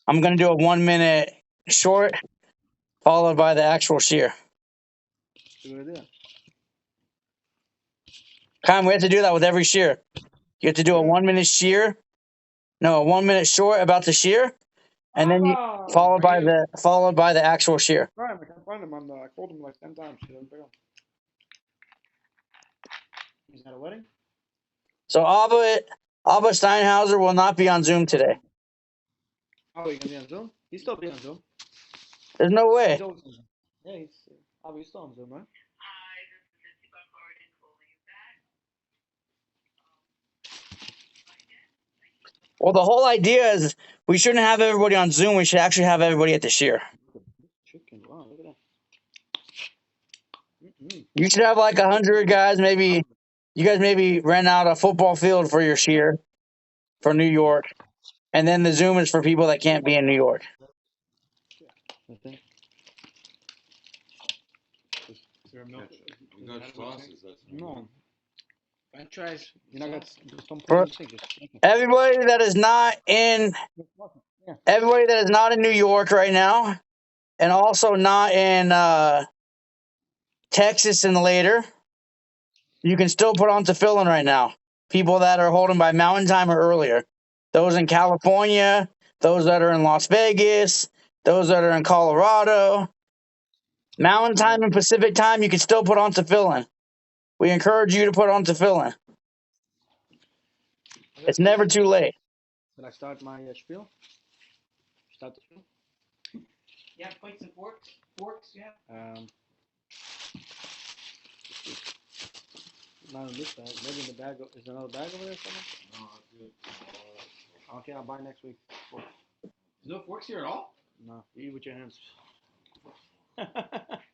I'm going to do a 1 minute short followed by the actual shear. Good idea. Chaim, we have to do that with every shear. You have to do a 1 minute shear. No, a 1 minute short about the shear, and then you followed by the actual shear. Right, I can't find him. I called him like 10 times. He's at a wedding? So Abba Steinhauser will not be on Zoom today. Oh, he's gonna be on Zoom? He's still be on Zoom. There's no way. He's always on Zoom. Yeah, he's still on Zoom, right? Well, the whole idea is we shouldn't have everybody on Zoom. We should actually have everybody at the shear. Chicken, wow, look at that. You should have like 100 guys. Maybe you guys rent out a football field for your shear for New York, and then the Zoom is for people that can't be in New York. Okay. Is there a milk? You got sauces. No. French fries. You're not gonna just don't put For anything. Just everybody that is not in New York right now, and also not in Texas and later, you can still put on tefillin right now. People that are holding by Mountain Time or earlier. Those in California, those that are in Las Vegas, those that are in Colorado. Mountain Time and Pacific Time, you can still put on tefillin. We encourage you to put on tefillin. It's never too late. Did I start my spiel? Start the spiel? Yeah, plates and forks. Forks, yeah. Not in this bag. Maybe in the bag. Is there another bag over there somewhere? No, that's good. Okay, I'll buy next week. Forks. There's no forks here at all? No, you eat with your hands.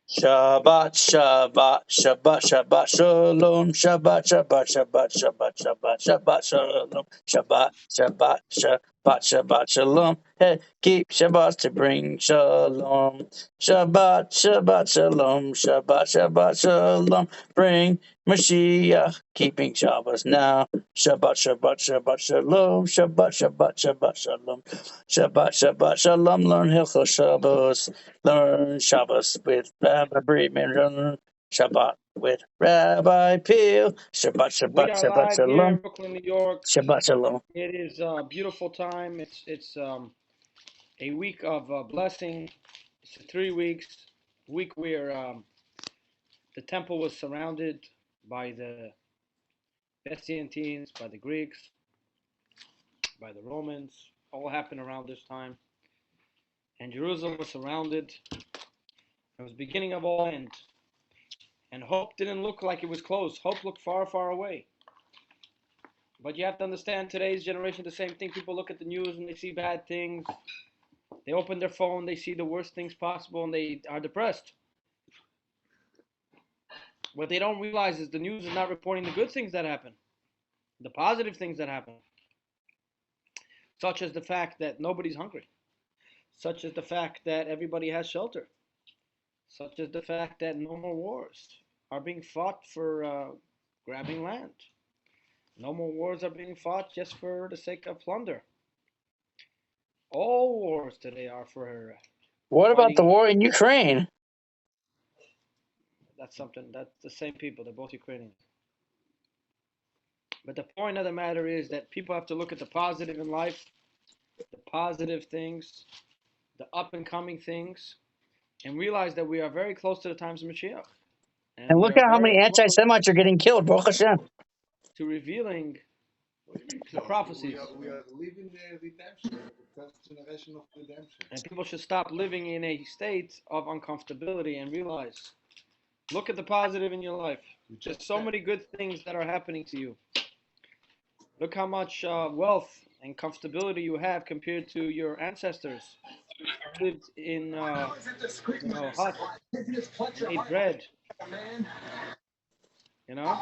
Shabbat, Shabbat, Shabbat, Shabbat, Shalom, Shabbat, Shabbat, Shabbat, Shabbat, Shabbat, Shabbat, Shalom, Shabbat, Shabbat, Shabbat, Shabbat, Shalom. Hey, keep Shabbat to bring Shalom. Shabbat, Shabbat, Shalom, Shabbat, Shabbat, Shalom. Bring Mashiach, keeping Shabbos now. Shabbat, Shabbat, Shabbat, Shalom, Shabbat, Shabbat, Shabbat, Shalom. Shabbat, Shabbat, Shalom, learn Hilchos Shabbos. Learn Shabbos with Rabbi Freeman. Shabbat with Rabbi Peel. Shabbat, We Shabbat, are Shabbat, live here in Shalom. Brooklyn, New York. Shabbat, Shalom. It is a beautiful time. It's a week of blessing. It's 3 weeks. Week where the temple was surrounded by the Byzantines, by the Greeks, by the Romans. All happened around this time. And Jerusalem was surrounded. It was the beginning of all end. And hope didn't look like it was close. Hope looked far, far away. But you have to understand, today's generation, the same thing. People look at the news and they see bad things. They open their phone, they see the worst things possible, and they are depressed. What they don't realize is the news is not reporting the good things that happen, the positive things that happen, such as the fact that nobody's hungry, such as the fact that everybody has shelter, such as the fact that no more wars are being fought for grabbing land. No more wars are being fought just for the sake of plunder. All wars today are for What about the fighting. war in Ukraine? That's something, that's the same people, they're both Ukrainians. But the point of the matter is that people have to look at the positive in life, the positive things, the up and coming things, and realize that we are very close to the times of Mashiach. And we look are at how very many close anti-Semites are getting killed, Baruch Hashem. to revealing the prophecies. We are living the redemption, the first generation of redemption. And people should stop living in a state of uncomfortability and realize, look at the positive in your life. There's so many good things that are happening to you. Look how much wealth and comfortability you have compared to your ancestors who lived in huts and ate bread. You know?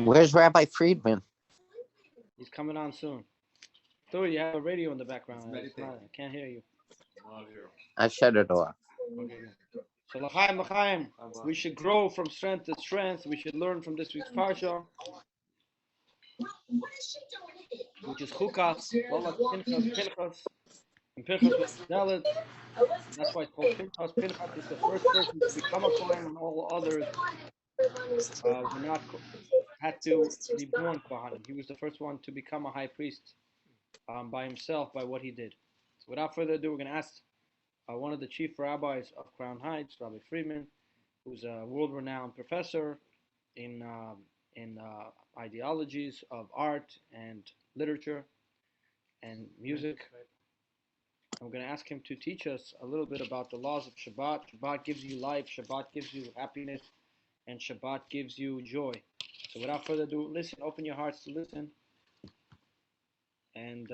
Where's Rabbi Freeman? He's coming on soon. Dude, you have a radio in the background. I can't hear you. I shut it off. Okay. So l'chaim, we should grow from strength to strength. We should learn from this week's parsha, which is Chukas, Pinchas. And Pinchas was zealot, and that's why it's called Pinchas. Pinchas is the first person to become a Kohen when all others were not had to be born Kohanim. He was the first one to become a high priest by himself by what he did. So without further ado, we're going to ask one of the chief rabbis of Crown Heights, Rabbi Freeman, who's a world-renowned professor in ideologies of art and literature and music. And we're going to ask him to teach us a little bit about the laws of Shabbat. Shabbat gives you life, Shabbat gives you happiness, and Shabbat gives you joy. So without further ado, listen, open your hearts to listen, and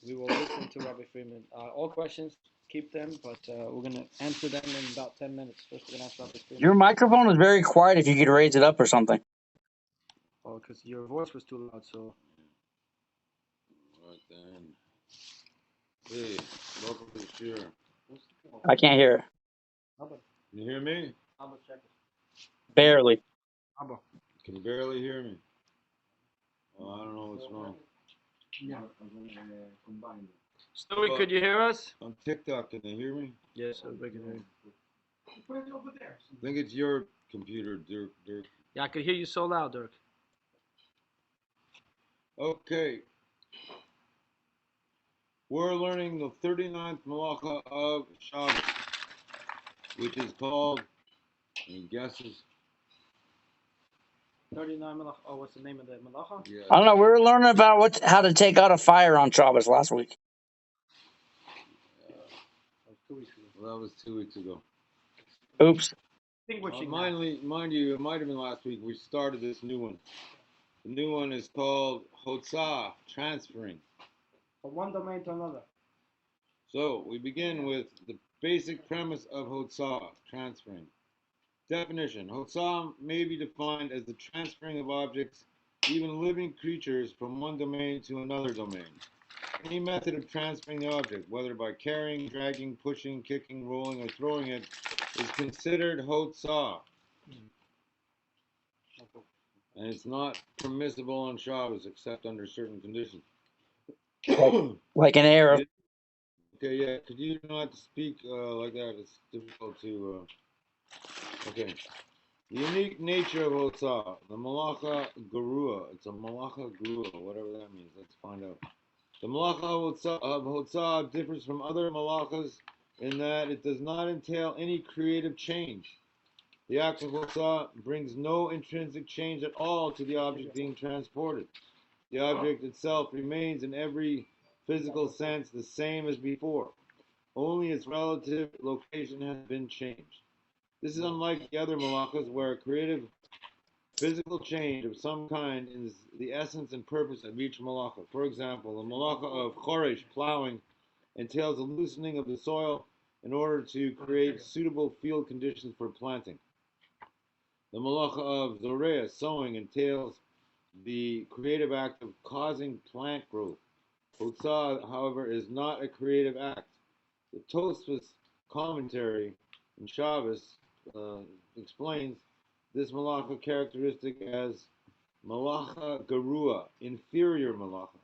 we will listen to Rabbi Freeman. All questions, keep them, but we're going to answer them in about 10 minutes. First, we're going to ask Rabbi Freeman. Your microphone is very quiet. If you could raise it up or something. Oh, because your voice was too loud, so. Right then. Hey, welcome to the share. I can't hear it. Abba, Can you hear me? Abba, check it. Barely. Abba. Can you barely hear me? Well, I don't know what's wrong. Yeah. Stewie, could you hear us? On TikTok, can they hear me? Yes, everybody can hear you. Put it over there. I think it's your computer, Dirk. Yeah, I could hear you so loud, Dirk. Okay. We're learning the 39th Malacha of Shabbos, which is called, any guesses? 39 Malacha. Oh, what's the name of the Malacha? Yeah. I don't know. We were learning about how to take out a fire on Shabbos last week. That was 2 weeks ago. Well, that was 2 weeks ago. Oops. Mind you, it might have been last week. We started this new one. The new one is called Hotzah, transferring. From one domain to another. So we begin with the basic premise of Hotzah, transferring. Definition: Hotzah may be defined as the transferring of objects, even living creatures, from one domain to another domain. Any method of transferring the object, whether by carrying, dragging, pushing, kicking, rolling, or throwing it, is considered Hotzah. And it's not permissible on Shabbos except under certain conditions. Like an arrow. Okay, yeah. Could you not speak like that? It's difficult to. Okay. The unique nature of Hotzah, the Malacha Garua. It's a Malacha Garua, whatever that means. Let's find out. The Malacha of Hotzah differs from other Malachas in that it does not entail any creative change. The act of Hotzah brings no intrinsic change at all to the object being transported. The object itself remains in every physical sense the same as before. Only its relative location has been changed. This is unlike the other malachas where a creative physical change of some kind is the essence and purpose of each malacha. For example, the malacha of choresh, plowing, entails a loosening of the soil in order to create suitable field conditions for planting. The malacha of zoreah, sowing, entails the creative act of causing plant growth. Hotzah, however, is not a creative act. The Tosfos commentary in Shabbos explains this malacha characteristic as malacha garua, inferior malacha.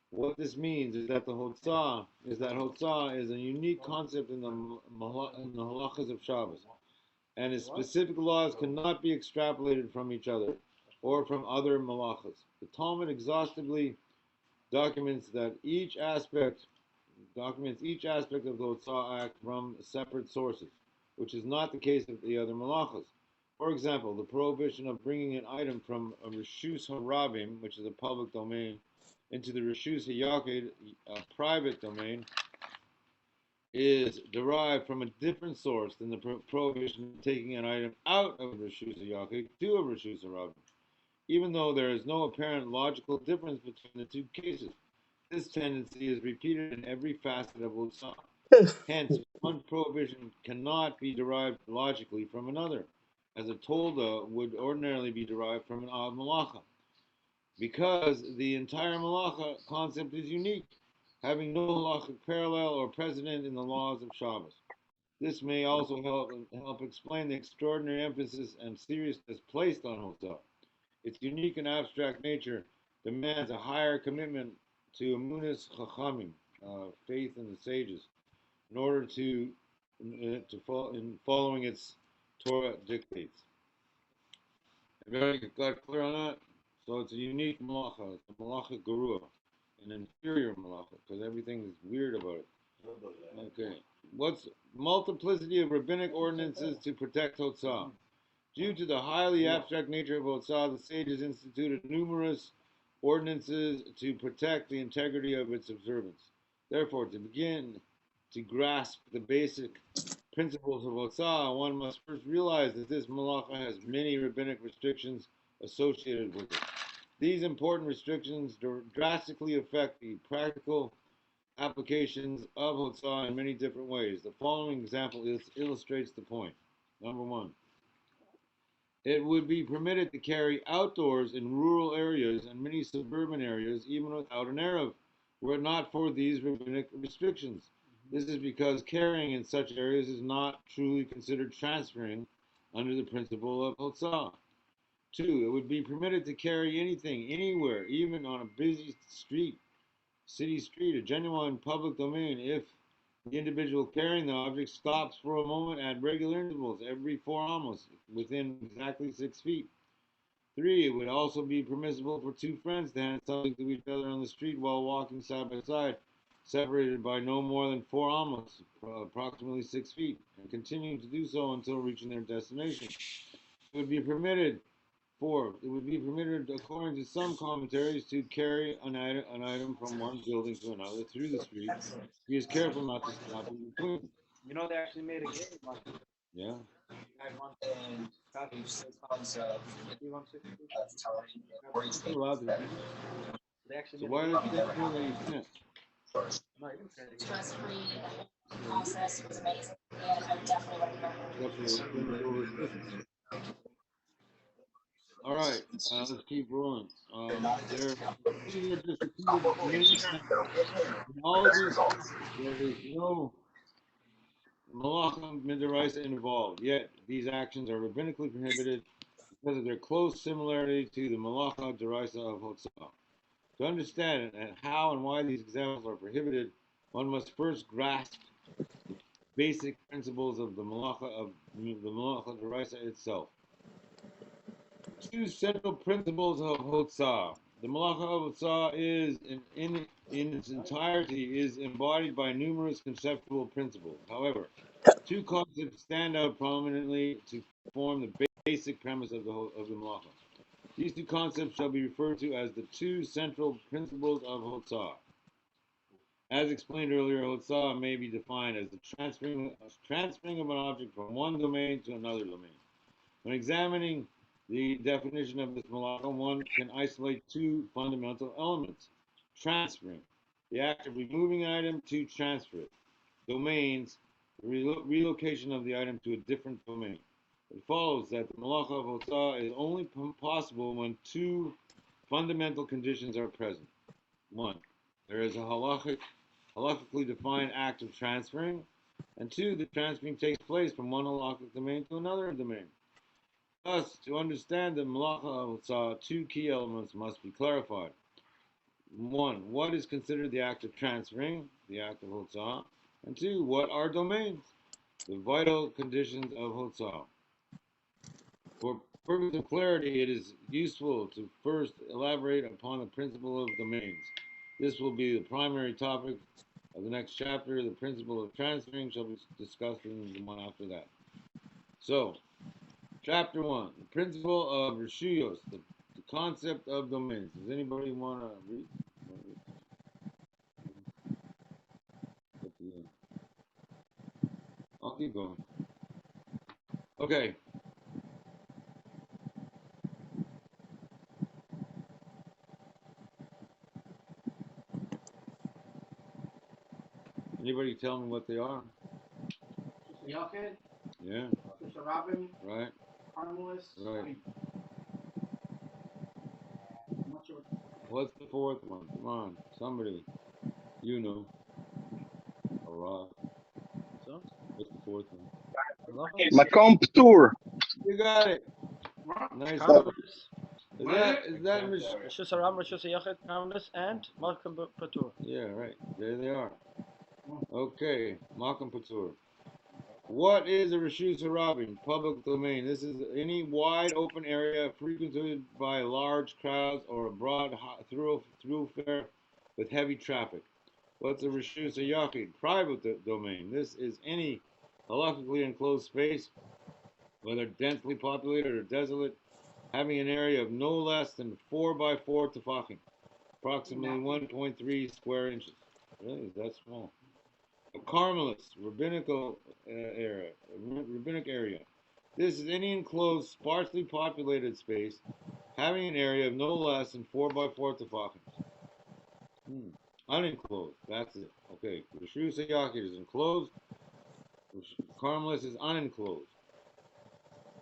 What this means is that Hotzah is a unique concept in the halachas of Shabbos, and its specific laws cannot be extrapolated from each other or from other malachas. The Talmud exhaustively documents each aspect of the Hotzah act from separate sources, which is not the case of the other malachas. For example, the prohibition of bringing an item from a Reshus HaRabim, which is a public domain, into the Reshus HaYachid, a private domain, is derived from a different source than the prohibition of taking an item out of Reshus HaYachid to a Reshus HaRabim, even though there is no apparent logical difference between the two cases. This tendency is repeated in every facet of Hotzah. Hence, one prohibition cannot be derived logically from another, as a tolda would ordinarily be derived from an odd malacha, because the entire malacha concept is unique, having no halachic parallel or precedent in the laws of Shabbos. This may also help explain the extraordinary emphasis and seriousness placed on Hotzah. Its unique and abstract nature demands a higher commitment to emunas chachamim, faith in the sages in order to following its Torah dictates. Everybody got clear on that? So it's a unique malacha. It's a malacha garua, an inferior malacha, because everything is weird about it. Okay. What's multiplicity of rabbinic ordinances to protect Hotzah? Due to the highly abstract nature of Hotzah, the sages instituted numerous ordinances to protect the integrity of its observance. Therefore, to begin to grasp the basic principles of Hotzah, one must first realize that this malacha has many rabbinic restrictions associated with it. These important restrictions drastically affect the practical applications of Hotzah in many different ways. The following example illustrates the point. Number one, it would be permitted to carry outdoors in rural areas and many suburban areas even without an Erev, were it not for these rabbinic restrictions. This is because carrying in such areas is not truly considered transferring under the principle of Hotzah. Two, it would be permitted to carry anything, anywhere, even on a busy city street, a genuine public domain, if the individual carrying the object stops for a moment at regular intervals every 4 amos, within exactly 6 feet. Three, it would also be permissible for two friends to hand something to each other on the street while walking side by side, separated by no more than 4 amos, approximately 6 feet, and continuing to do so until reaching their destination. It would be permitted according to some commentaries, to carry an item from one building to another through the street. He is careful not to stop in between. You know, they actually made a game on it. Yeah. You're allowed to do that. They actually So made why a did they tell you that you can't? No, you didn't say the game. Stress-free process was amazing, and I would definitely recommend it. Except for the physical restrictions. All right, let's keep rolling. These are just a few many examples. In all of these cases, there is no malacha midaraisa involved, yet these actions are rabbinically prohibited because of their close similarity to the malacha deraisa of Hotzah. To understand how and why these examples are prohibited, one must first grasp the basic principles of the malacha deraisa itself. Two central principles of Hotzah. The malacha of Hotzah is, in its entirety, is embodied by numerous conceptual principles. However, two concepts stand out prominently to form the basic premise of the malacha. These two concepts shall be referred to as the two central principles of Hotzah. As explained earlier, Hotzah may be defined as the transferring of an object from one domain to another domain. When examining the definition of this malacha, one can isolate two fundamental elements. Transferring, the act of removing an item to transfer it. Domains, the relocation of the item to a different domain. It follows that the malacha of Hotzah is only possible when two fundamental conditions are present. One, there is a halachically defined act of transferring, and two, the transferring takes place from one halachic domain to another domain. Thus, to understand the malacha of Hotzah, two key elements must be clarified. One, what is considered the act of transferring, the act of Hotzah? And two, what are domains, the vital conditions of Hotzah? For purpose of clarity, it is useful to first elaborate upon the principle of domains. This will be the primary topic of the next chapter. The principle of transferring shall be discussed in the one after that. So, Chapter 1, the principle of Rishuyos, the concept of domains. Does anybody want to read? I'll keep going. Okay. Anybody tell me what they are? Yachid, Yeah. Rabbi, Right. Harmless. Right. I'm not sure. What's the fourth one? Come on, somebody. You know. Hurrah. So? What's the fourth one? Makom Ptur. You got it. Nice. Harmless. that Rishus Harabim, Rishus Yachid, Harmless, and Malkum Patur. Yeah, right. There they are. Okay, Malcolm Patur. What is a Rishus Harabim? Public domain. This is any wide open area frequented by large crowds or a broad thoroughfare with heavy traffic. What's a Rishus Yachid? Private domain. This is any halakhically enclosed space, whether densely populated or desolate, having an area of no less than 4 by 4 tefachim, approximately 1.3 square inches. Really? Is that small? A Carmelist rabbinic area. This is any enclosed, sparsely populated space having an area of no less than 4 by 4 tefachim. Unenclosed. That's it. Okay. Rishus Yachid is enclosed. Carmelist is unenclosed.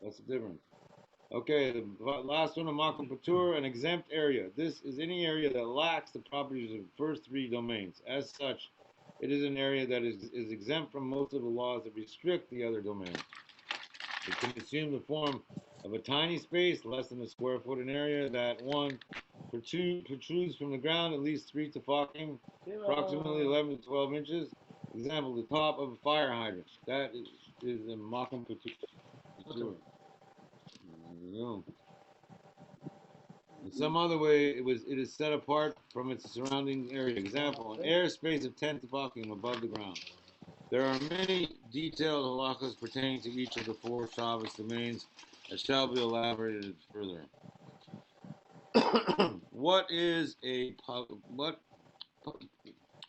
That's the difference. Okay, the last one, a Makom Patur, an exempt area. This is any area that lacks the properties of the first three domains. As such, it is an area that is exempt from most of the laws that restrict the other domains. It can assume the form of a tiny space, less than a square foot in area, that one protrudes from the ground at least 3 tefachim, approximately 11 to 12 inches. Example, the top of a fire hydrant. That is a Makom Patur. In some other way, it is set apart from its surrounding area. Example, an airspace of 10 tefachim above the ground. There are many detailed halachas pertaining to each of the 4 Shabbos domains that shall be elaborated further. What is a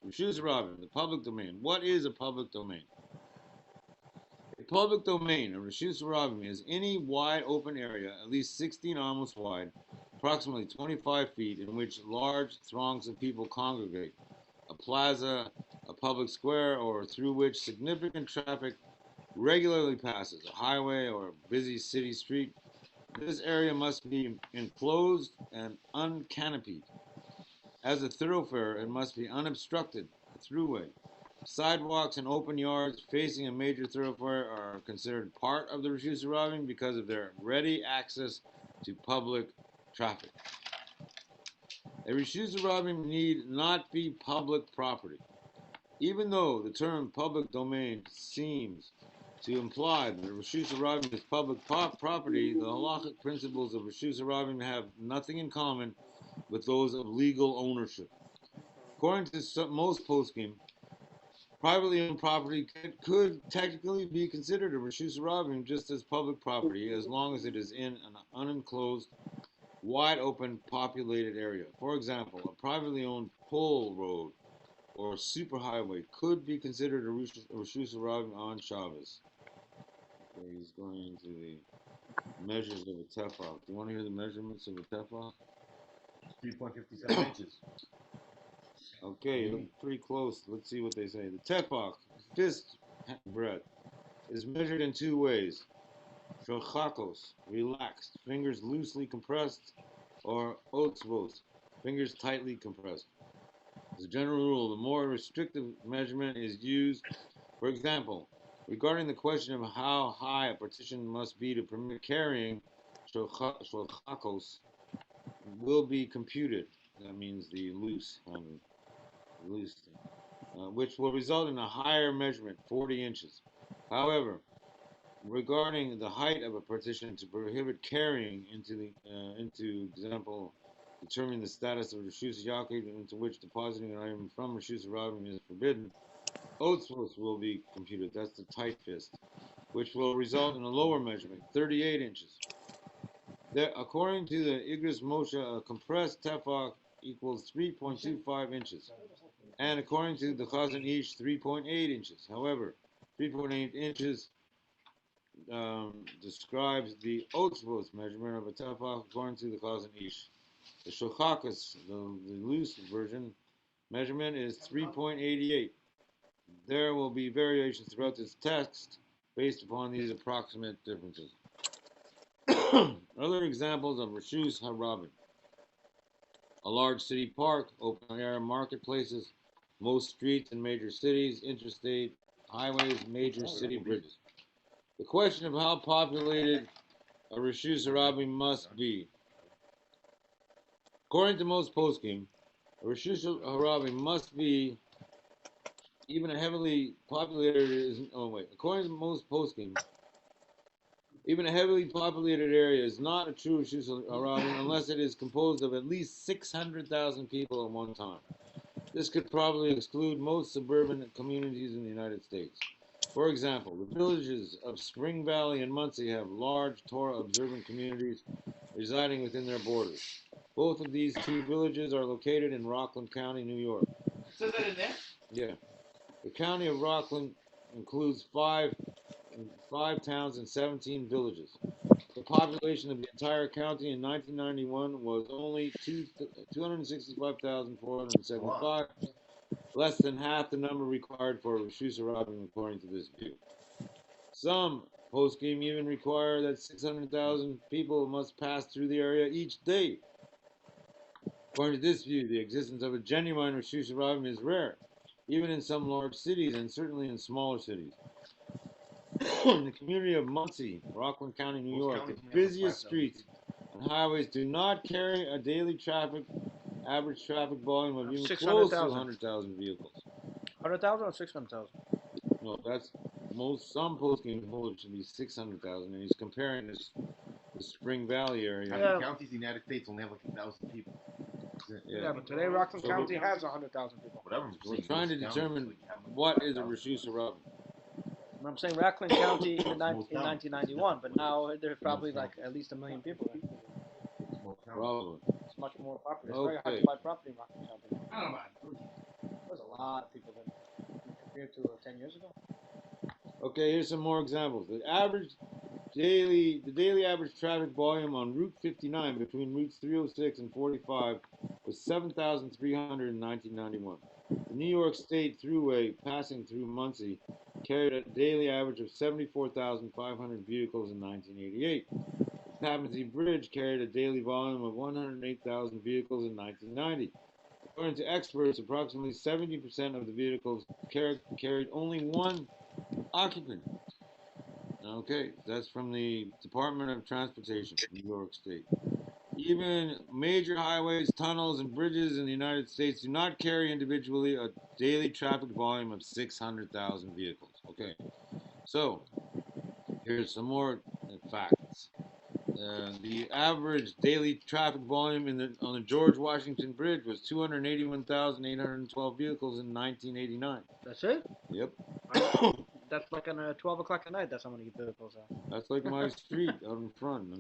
Rishus Harabim, the public domain? What is a public domain? A public domain, a Rishus Harabim, is any wide open area, at least 16 amos wide, approximately 25 feet, in which large throngs of people congregate. A plaza, a public square, or through which significant traffic regularly passes, a highway or a busy city street. This area must be enclosed and uncanopied. As a thoroughfare, it must be unobstructed, a throughway. Sidewalks and open yards facing a major thoroughfare are considered part of the Rishus Harabim because of their ready access to public traffic. A Rishus Harabim need not be public property. Even though the term public domain seems to imply that Rishus Harabim is public property, the halachic principles of Rishus Harabim have nothing in common with those of legal ownership. According to most poskim, privately owned property could technically be considered a Rishus Harabim just as public property, as long as it is in an unenclosed, wide open, populated area. For example, a privately owned toll road or superhighway could be considered a Rishus Harabim on Shabbos. Okay, he's going into the measures of a tefach. Do you want to hear the measurements of a tefach? 3.57 inches. Okay, you look pretty close. Let's see what they say. The tefach, fist breadth, is measured in 2 ways. Shochakos, relaxed, fingers loosely compressed, or otzvos, fingers tightly compressed. As a general rule, the more restrictive measurement is used. For example, regarding the question of how high a partition must be to permit carrying, shochakos will be computed. That means the loose thing, which will result in a higher measurement, 40 inches. However, regarding the height of a partition to prohibit carrying into example, determining the status of Rishus Yachid into which depositing an item from Rishus Harabim is forbidden, otzvos will be computed. That's the tight fist, which will result in a lower measurement, 38 inches. According to the Igros Moshe, a compressed tefach equals 3.25 inches, and according to the Chazon Ish, 3.8 inches. However, 3.8 inches describes the otzvos measurement of a tefach according to the Chazon Ish. The shochakas, the loose version, measurement is 3.88. There will be variations throughout this text based upon these approximate differences. Other examples of Rishus Harabim: a large city park, open-air marketplaces, most streets in major cities, interstate highways, major city bridges. The question of how populated a Rishus Harabim must be. According to most poskim, a Rishus Harabim must be even a heavily populated. According to most poskim, even a heavily populated area is not a true Rishus Harabim unless it is composed of at least 600,000 people at one time. This could probably exclude most suburban communities in the United States. For example, the villages of Spring Valley and Muncie have large Torah observant communities residing within their borders. Both of these two villages are located in Rockland County, New York. Says that in there? Yeah. The county of Rockland includes five towns and 17 villages. The population of the entire county in 1991 was only 265,475, less than half the number required for Rishus Harabim according to this view. Some poskim even require that 600,000 people must pass through the area each day. According to this view, the existence of a genuine Rishus Harabim is rare, even in some large cities and certainly in smaller cities. In the community of Muncie, Rockland County, New York, the busiest streets and highways do not carry a daily average traffic volume of even close to 100,000 vehicles. 100,000 or 600,000? No, that's some posting hold it should be 600,000, and he's comparing this the Spring Valley area. The counties in the United States only have like 1,000 people. Yeah, but today Rockland County has 100,000 people. Whatever. We're trying to determine what is a Rishus Harabim. I'm saying Rockland County in 1991, but now there's probably like at least 1 million people there. Probably. It's much more popular. It's very hard Okay. to buy property in Rockland County. I don't know. There's a lot of people there compared to 10 years ago. Okay, here's some more examples. The daily average traffic volume on Route 59 between routes 306 and 45 was 7,300 in 1991. The New York State Thruway passing through Muncie carried a daily average of 74,500 vehicles in 1988. The Tappan Zee Bridge carried a daily volume of 108,000 vehicles in 1990. According to experts, approximately 70% of the vehicles carried only one occupant. Okay, that's from the Department of Transportation, New York State. Even major highways, tunnels, and bridges in the United States do not carry individually a daily traffic volume of 600,000 vehicles. Okay, so here's some more facts. The average daily traffic volume on the George Washington Bridge was 281,812 vehicles in 1989. That's it? Yep. That's like on 12 o'clock at night. That's how many vehicles are. That's like my street out in front.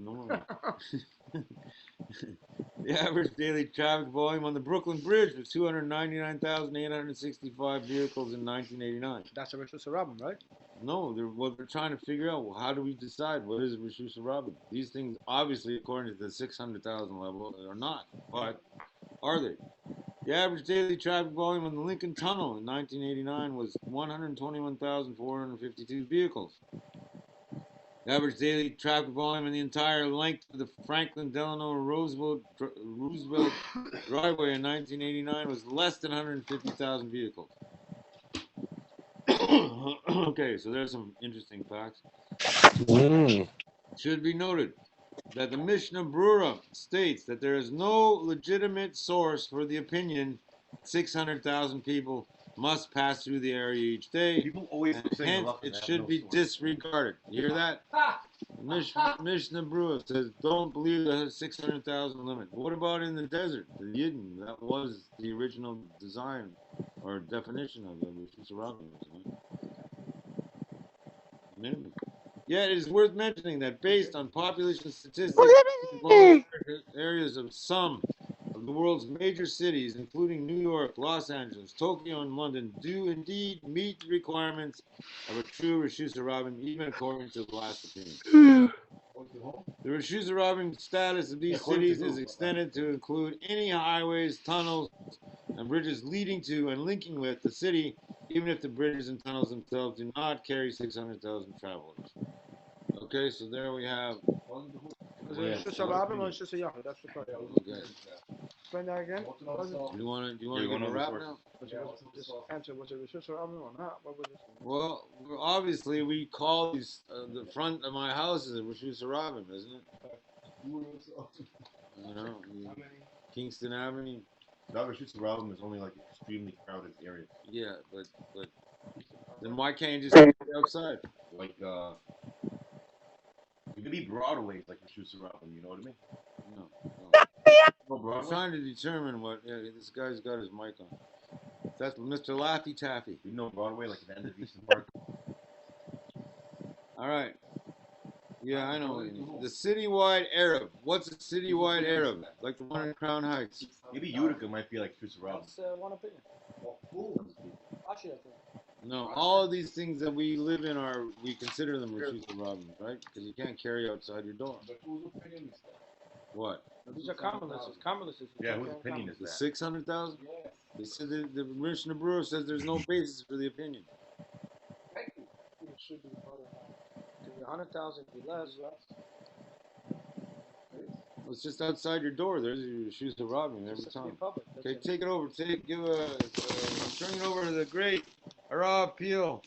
The average daily traffic volume on the Brooklyn Bridge was 299,865 vehicles in 1989. That's a Rishus Harabim, right? No, they're trying to figure out, well, how do we decide what is a Rishus Harabim? These things, obviously, according to the 600,000 level, are not. But are they? The average daily traffic volume on the Lincoln Tunnel in 1989 was 121,452 vehicles. The average daily traffic volume in the entire length of the Franklin Delano Roosevelt driveway in 1989 was less than 150,000 vehicles. Okay, so there's some interesting facts. It should be noted that the Mishnah Brura states that there is no legitimate source for the opinion 600,000 people must pass through the area each day, People always and say hence it should be disregarded. You hear that? Mishnah Brura says don't believe the 600,000 limit. What about in the desert? The Yidden, that was the original design or definition of the Rishus Harabim. Minimum. Yet it is worth mentioning that based on population statistics, areas of some of the world's major cities, including New York, Los Angeles, Tokyo, and London, do indeed meet the requirements of a true Rishus Harabim, even according to the last opinion. The Rishus Harabim status of these cities is extended to include any highways, tunnels, and bridges leading to and linking with the city, even if the bridges and tunnels themselves do not carry 600,000 travelers. Okay, so there we have. Is it Rishus Harabim or Rishus Yachid? That's the question. Okay. Explain that again. Do you want to give a wrap now? Just answer. Was it Rishus Harabim or not? What was it? Well, obviously we call these the front of my house is a Rishus Harabim, isn't it? You know, you Kingston Avenue. The other shoots around is only like extremely crowded area. Yeah, but then why can't you just keep it outside? Like it could be Broadway like the shoots around. You know what I mean? No. No I'm Broadway. trying to determine what. Yeah, this guy's got his mic on. That's Mr. Laffy Taffy. You know Broadway like at the end of Eastern Park. All right. Yeah, I know what you mean. The citywide Arab. What's a citywide Arab? Like the one in Crown Heights. Maybe Utica might be like shoots around. That's one opinion. Actually, I think. No, all of these things that we live in we consider them Rashis Robin, right? Because you can't carry outside your door. But whose opinion is that? What? These are common lists. Common lists. Yeah, whose opinion is The that? 600,000? Yes. They said the Mishnah Brewer says there's no basis for the opinion. Thank you. It should be more than 100,000. Be less. It's just outside your door. There's your shoes to robbing every time. Okay, take it over. I'm turning it over to the great Arab Peel,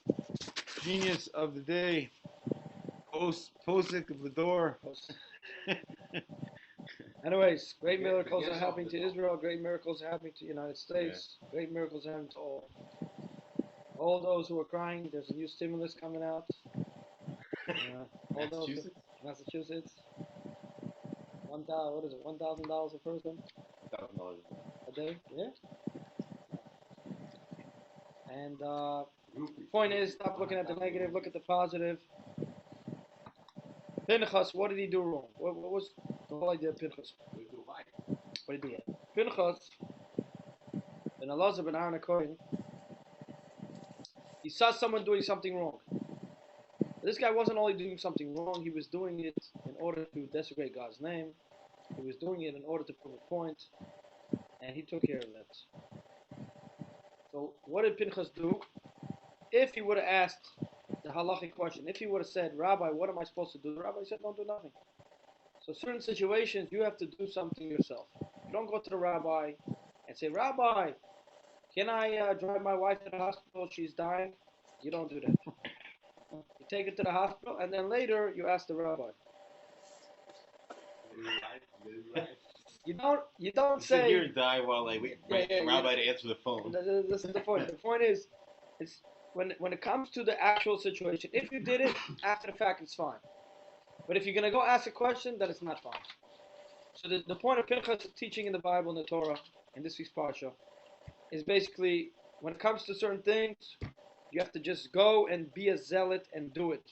genius of the day, Posik of the door. Anyways, great miracles are happening to Israel. Great miracles are happening to the United States. Great miracles are happening to all. All those who are crying, there's a new stimulus coming out. Massachusetts. What is it? $1,000 a person a day. Yeah. And the point is, stop looking at the negative. Look at the positive. Pinchas, what did he do wrong? What was the whole idea of Pinchas? What did he do? Pinchas, and Elazar ben Aaron Cohen, he saw someone doing something wrong. This guy wasn't only doing something wrong, he was doing it in order to desecrate God's name. He was doing it in order to prove a point, and he took care of that. So what did Pinchas do? If he would have asked the halachic question, if he would have said, Rabbi, what am I supposed to do? The rabbi said, don't do nothing. So certain situations, you have to do something yourself. You don't go to the rabbi and say, Rabbi, can I drive my wife to the hospital? She's dying. You don't do that. You take her to the hospital, and then later you ask the rabbi. You don't say. Sit here and die while I wait for the rabbi to answer the phone. This is the point. The point is, it's when it comes to the actual situation. If you did it after the fact, it's fine. But if you're gonna go ask a question, then it's not fine. So the point of Pinchas teaching in the Bible, in the Torah, in this week's parsha, is basically when it comes to certain things, you have to just go and be a zealot and do it.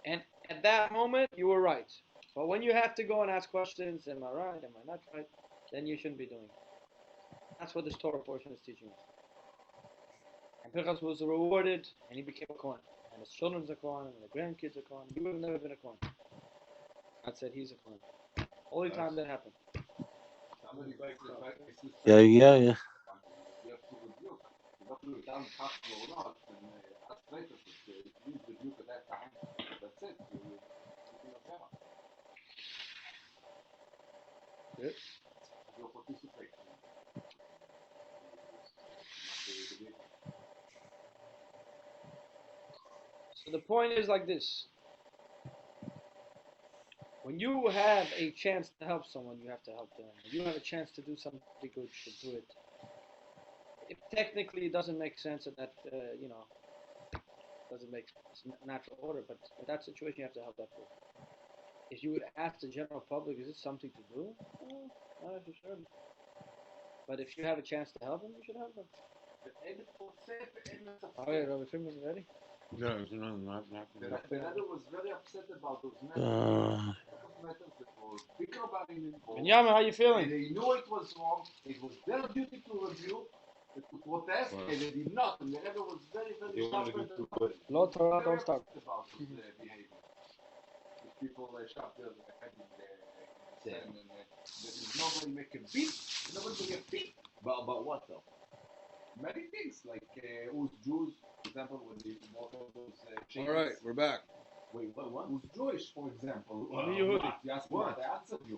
And at that moment, you were right. But when you have to go and ask questions, am I right, am I not right, then you shouldn't be doing it. That's what this Torah portion is teaching us. And Pinchas was rewarded, and he became a Kohen. And his children's a Kohen, and the grandkids are Kohen. You would have never been a Kohen. God said he's a Kohen. Only time that happened. Yeah. You have to rebuke. You have to tell the hospital or not, and ask later. Please rebuke at that time. That's it. You know, Good. you'll participate. So the point is like this. When you have a chance to help someone, you have to help them. When you have a chance to do something good, you should do it. If technically it doesn't make sense and that, doesn't make natural order, but in that situation you have to help that person. If you would ask the general public, is this something to do? No, you shouldn't. But if you have a chance to help them, you should help them. Oh yeah, Rabbi Freeman, ready? No, it's not. The Rebbe was very upset about those matters. Benjamin, how you feeling? They knew it was wrong. It was their duty to review, to protest, and they did not. And the Rebbe was very, very stubborn. Low Torah, don't start. About this behavior. The people shot their head in the sand, and nobody make a beat. Nobody make a beat. About what though? Many things, like who's Jews, for example, when they walk on those chains. All right, we're back. Wait, what? Who's Jewish, for example. Yehudi. You ask What? what? I answered you.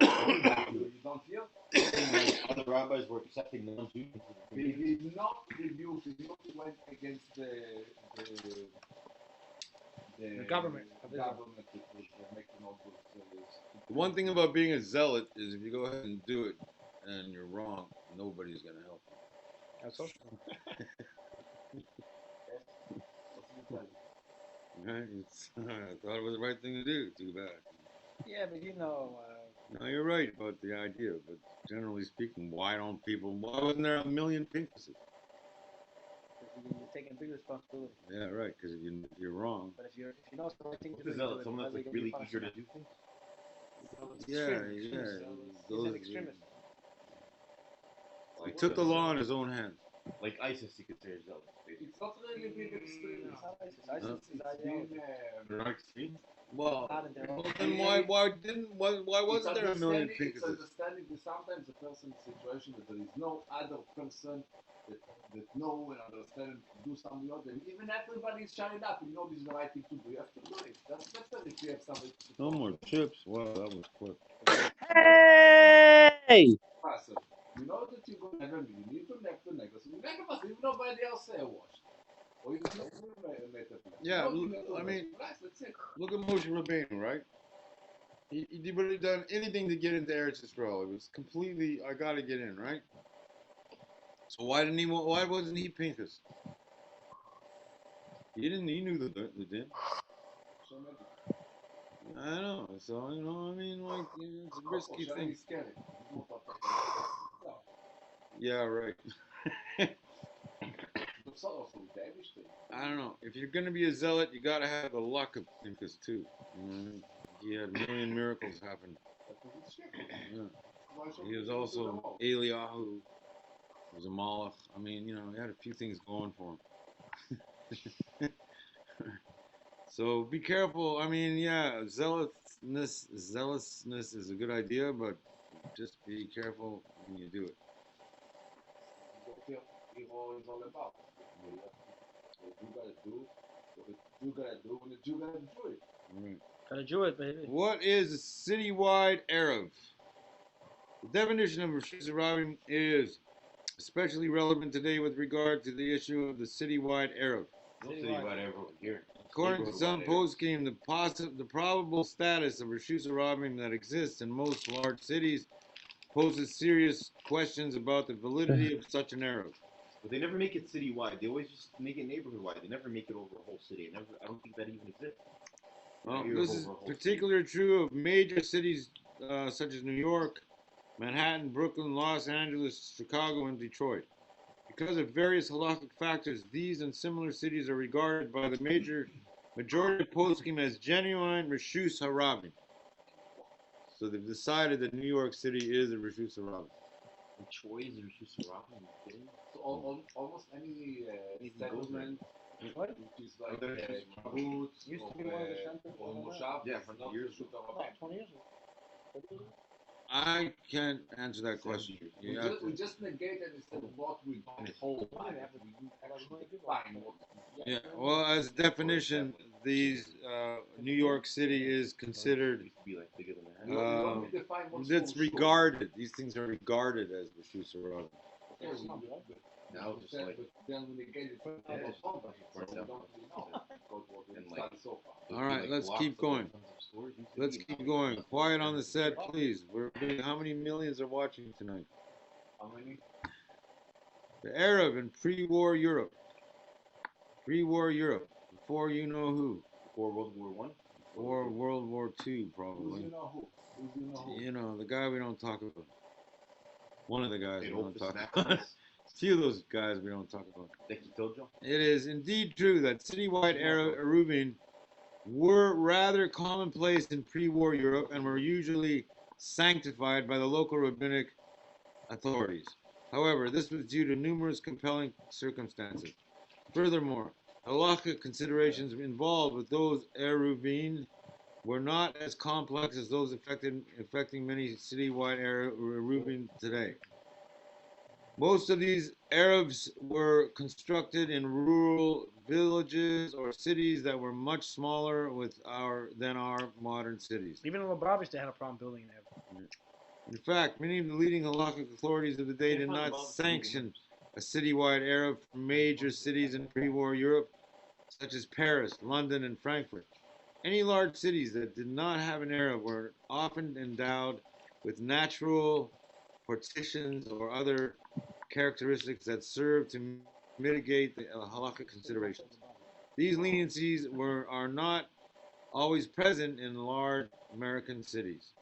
You don't feel? Other rabbis were accepting non-Jews. They did not rebuke. They not went against the The government of Israel. government that was making all those. The one thing about being a zealot is if you go ahead and do it and you're wrong, nobody's going to help you. That's socialism. Right? I thought it was the right thing to do. Too bad. Yeah, but you know, No, you're right about the idea, but generally speaking, why wasn't there a million Pinkuses? you're taking big responsibility. Yeah, right, because if you're wrong. But if you know it's the right thing to do, What's you a do zealot? it. Someone that's Otherwise like you really get eager to punished. do things? Yeah, Extremist. He's an extremist. He took the law in his own hands. Like ISIS, you could say, is zealot. It's not really big extreme. It's not ISIS. ISIS is It's ideology. They're not extreme. Well, Not in their own. then why wasn't there a million It's Pinkuses? understanding that sometimes a person's situation that there is no other person that know and understand to do something else, and even everybody is shutting up. You know this is the right thing to do. You have to do it. That's better if you have somebody. No more chips. Wow, that was quick. Hey! Person. You know that you're going to have you need to make the negos. You make a mess, even nobody else say wash. Or you can make a plan. Yeah, You know, I mean, that's it. look at Moshe Rabbeinu, right? He would have done anything to get into Eretz Yisrael. It was completely, I got to get in, right? So why wasn't he Pinkus? He knew the din. So maybe. I know. So, I mean, like, it's a risky Sharing thing. is scary. Yeah, right. I don't know. If you're going to be a zealot, you got to have the luck of Pinkus, too. You know what I mean? He had a million miracles happen. Yeah. He was also Eliyahu. He was a Malach. I mean, he had a few things going for him. So be careful. I mean, yeah, zealousness is a good idea, but just be careful when you do it. What is all about. What you gotta do, what you gotta do, and you gotta do it. Right. Gotta do it, baby. What is a citywide Erev? The definition of Rosh Hashanah is especially relevant today with regard to the issue of the citywide Erev. No citywide Erev over here. According to some poskim, the probable status of Rosh Hashanah that exists in most large cities poses serious questions about the validity of such an Erev. But they never make it citywide. They always just make it neighborhood-wide. They never make it over a whole city. I don't think that even exists. Well, this is particularly true of major cities such as New York, Manhattan, Brooklyn, Los Angeles, Chicago, and Detroit. Because of various halakhic factors, these and similar cities are regarded by the majority of poskim as genuine Reshus Harabim. So they've decided that New York City is a Reshus Harabim. Troy is a Reshus Harabim. So almost any settlement, which is like Kibbutz Used to be one of the centers or of Moshav, Yeah, is 100 not years Reshut ago. HaRabim. 20 years ago. I can't answer that question. We just negate and instead of what we don't hold by that, we actually define what. Yeah, well, as a definition, New York City is considered. Used to be like bigger than that. You only define what's It's for sure. regarded. These things are regarded as Reshus Harabim. Okay, Now it's just like. but then we negate it for Yeah, the it's whole bunch, so burnt we out. don't really know what we've And done like- so far. All right, let's keep going. Let's keep going. Quiet on the set, please. How many millions are watching tonight? How many? The Arab in pre-war Europe. Pre-war Europe. Before you know who. Before World War One. Before World War II, Who's probably. you know who? Who's you know who? The guy we don't talk about. One of the guys we don't Adolphus talk about. Maximus. A few of those guys we don't talk about. Becky Tojo. It is indeed true that citywide Eruvin were rather commonplace in pre-war Europe and were usually sanctified by the local rabbinic authorities. However, this was due to numerous compelling circumstances. Furthermore, halakhic considerations involved with those Eruvin were not as complex as those affecting many citywide Eruvin today. Most of these Arabs were constructed in rural villages or cities that were much smaller than our modern cities. Even in Lubavitch, they had a problem building there. In fact, many of the leading halakhic authorities of the day did not sanction a citywide Arab from major cities in pre-war Europe, such as Paris, London, and Frankfurt. Any large cities that did not have an Arab were often endowed with natural partitions or other characteristics that served to mitigate the halakhic considerations. These leniencies are not always present in large American cities.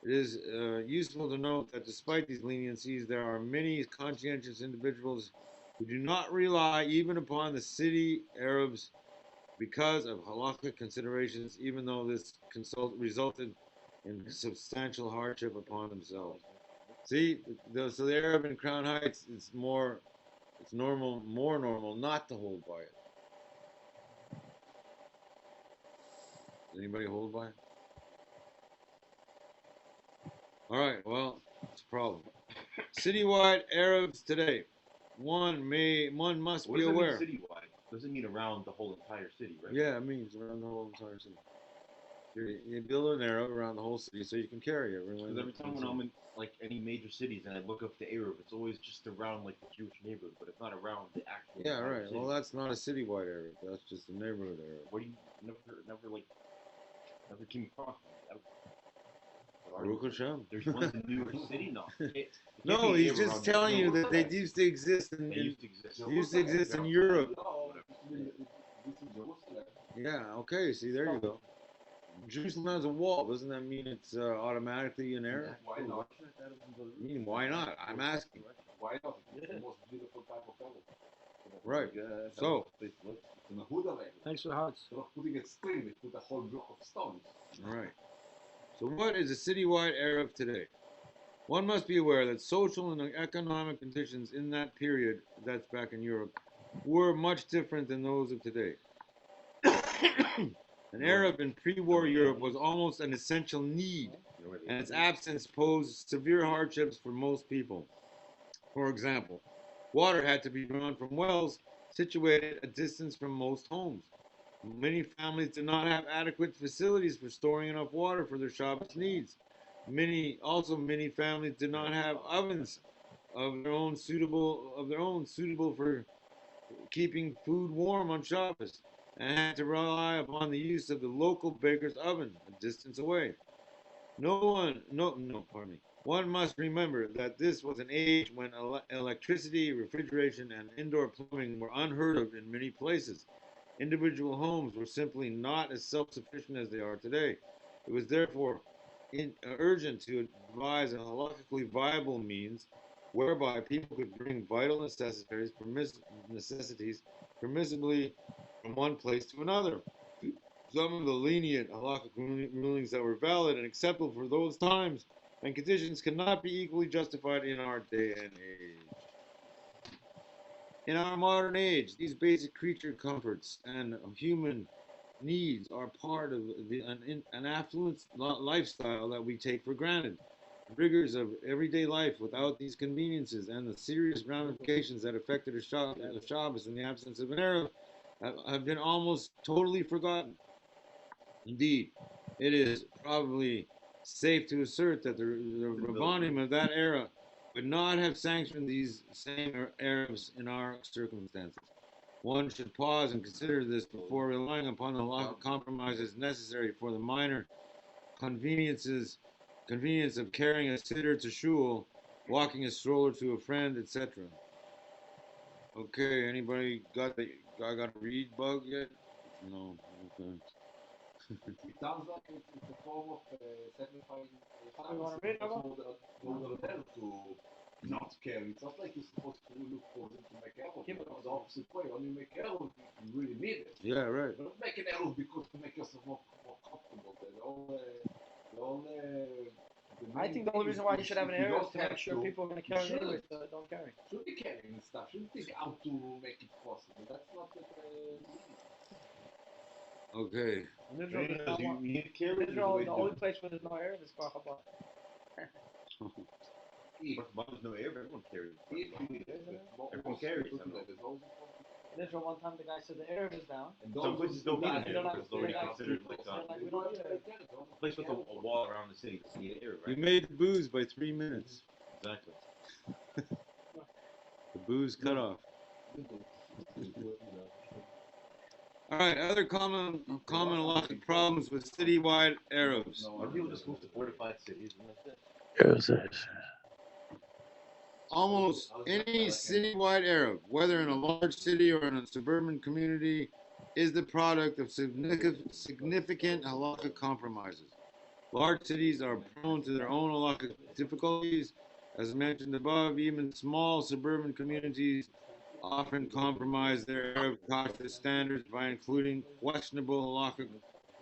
It is useful to note that despite these leniencies, there are many conscientious individuals who do not rely even upon the city Arabs because of halakhic considerations, even though this resulted in substantial hardship upon themselves. See, so the Arab in Crown Heights, it's more normal not to hold by it. Does anybody hold by it? All right, well, it's a problem. Citywide Arabs today. One must What be does that mean aware. citywide? Doesn't mean around the whole entire city, right? Yeah, it means around the whole entire city. You build an Arab around the whole city so you can carry it. Because every time when I'm in like any major cities and I look up the Arab, it's always just around like the Jewish neighborhood, but it's not around the actual. Yeah, entire right. city. Well, that's not a citywide Arab. That's just a neighborhood Arab. What do you never came across? Baruch Hashem. There's one in New York City, no. No, he's just telling you that they used to exist in Europe. Yeah, okay, see, there you go. Jerusalem has a wall. Doesn't that mean it's automatically an Arab? Why not? I mean, why not? I'm asking. Why not? It's the most beautiful type of color. Right. So. It's an Yehuda language. Thanks for the hearts. Instead of putting it string, they put a whole block of stones. All right. So what is a citywide Arab today? One must be aware that social and economic conditions in that period, that's back in Europe, were much different than those of today. An Arab in pre-war Europe was almost an essential need, and its absence posed severe hardships for most people. For example, water had to be drawn from wells situated a distance from most homes. Many families did not have adequate facilities for storing enough water for their Shabbos needs. Many families did not have ovens of their own suitable for keeping food warm on Shabbos, and had to rely upon the use of the local baker's oven a distance away. One must remember that this was an age when electricity, refrigeration, and indoor plumbing were unheard of in many places. Individual homes were simply not as self-sufficient as they are today. It was therefore urgent to devise a halakhically viable means whereby people could bring vital necessities permissibly from one place to another. Some of the lenient halakhic rulings that were valid and acceptable for those times and conditions cannot be equally justified in our day and age. In our modern age, these basic creature comforts and human needs are part of an affluent lifestyle that we take for granted. The rigors of everyday life without these conveniences and the serious ramifications that affected a Shabbos in the absence of an Arab have been almost totally forgotten. Indeed, it is probably safe to assert that the Rabbanim of that era would not have sanctioned these same Arabs in our circumstances. One should pause and consider this before relying upon the halakhic compromises necessary for the minor convenience of carrying a sitter to shul, walking a stroller to a friend, etc. Okay, anybody got a read bug yet? No. Okay. It sounds like it's a form of sacrificing You want to read, Rabbi? more than to not care. It's not like you're supposed to look for them to make error. Yeah, but the opposite way. When you make error, you really need it. Yeah, right. Don't make an error because to make yourself more comfortable. I think the only reason why you should have an area is to make sure people are going to carry it anyway, so don't carry. Should be carrying stuff. Shouldn't think how to make it possible. That's not the Okay. In Israel, the only place where there's no Arab is Chabad. But there's no air, everyone carries. Everyone carries. In Israel, one time the guy said the Arab is down. Some places don't need an air because it's already they're considered like we don't need a place with a wall around the city doesn't need air, You right? made the booze by 3 minutes. Exactly. The booze cut off. All right, other common halachic problems with citywide Arabs. Why don't people just move to fortified cities and that's it? Almost any citywide Arab, whether in a large city or in a suburban community, is the product of significant halakhic compromises. Large cities are prone to their own halakhic difficulties. As mentioned above, even small suburban communities often compromise their Arab kosher standards by including questionable halakhic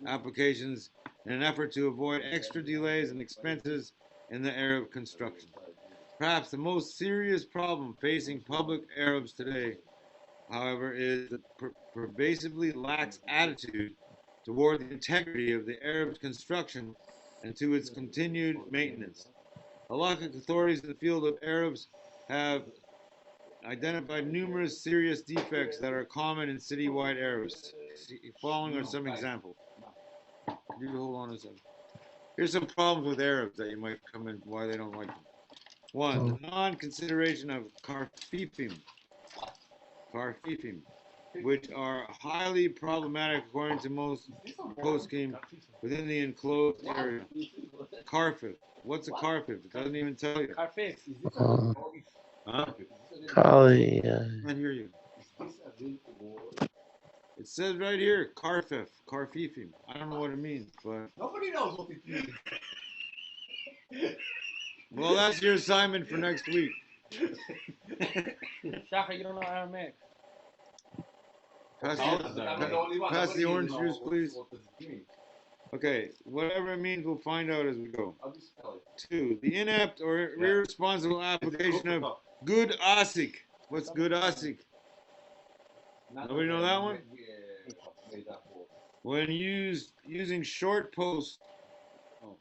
applications in an effort to avoid extra delays and expenses in the Arab construction. Perhaps the most serious problem facing public Arabs today, however, is the pervasively lax attitude toward the integrity of the Arab construction and to its continued maintenance. Halakhic authorities in the field of Arabs have identified numerous serious defects that are common in citywide Arabs. Following are some examples. Could you hold on a second? Here's some problems with Arabs that you might come in why they don't like them. One, the non-consideration of karfifim, which are highly problematic according to most poskim within the enclosed area. Karfif. What's a karfif? It doesn't even tell you. Karfif. Huh? Kali, I can't hear you. It says right here, karfifim. I don't know what it means, but Nobody knows what it means. well, that's your assignment for next week. Shaka, you don't know Aramaic. Pass Pass the orange juice, please. What does it mean? Okay, whatever it means, we'll find out as we go. How do you spell it? 2. The inept or irresponsible application of good asik. What's good asik? Nobody know that one? When using short posts. Oh,